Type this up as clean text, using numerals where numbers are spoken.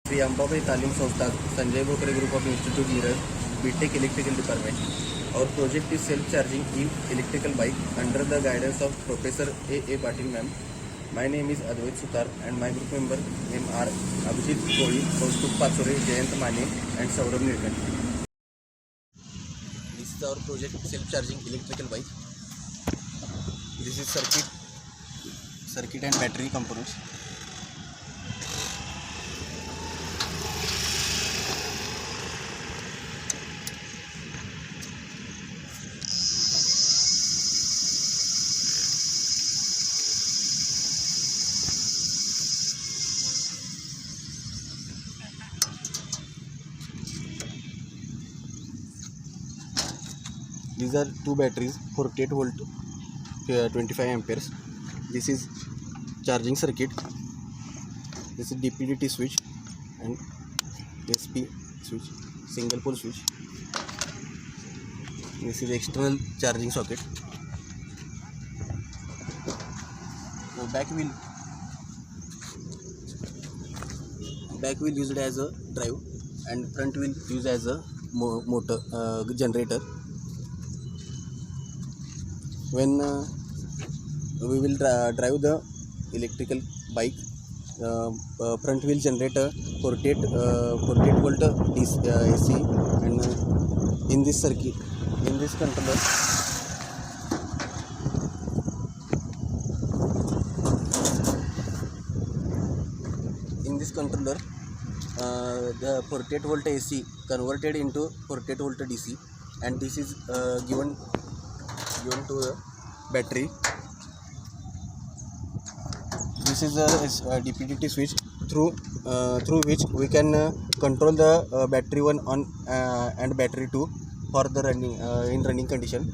श्री अंबाबाई तालीम संस्था, Sanjay Bokre Group of Institute Mirror, BTech Electrical Department. Our project is self-charging electrical bike under the guidance of Professor A. Patil ma'am. My name is Advait Sutar and my group member name are Abhijit Koli, Kaustubh Patsore, Jayant Mane and Saurabh Nirkani. This is our project self-charging electrical bike. This is circuit and battery components. These are two batteries, 48 volt, 25 amperes. This is charging circuit. This is DPDT switch and SP switch, single pole switch. This is external charging socket. So back wheel used as a drive and front wheel used as a motor generator. When we will drive the electrical bike, front wheel generator 48 volt AC, and in this circuit, in this controller, the 48 volt AC converted into 48 volt DC, and this is given to the battery. This is a DPDT switch through which we can control the battery 1 on and battery 2 for the running in running condition.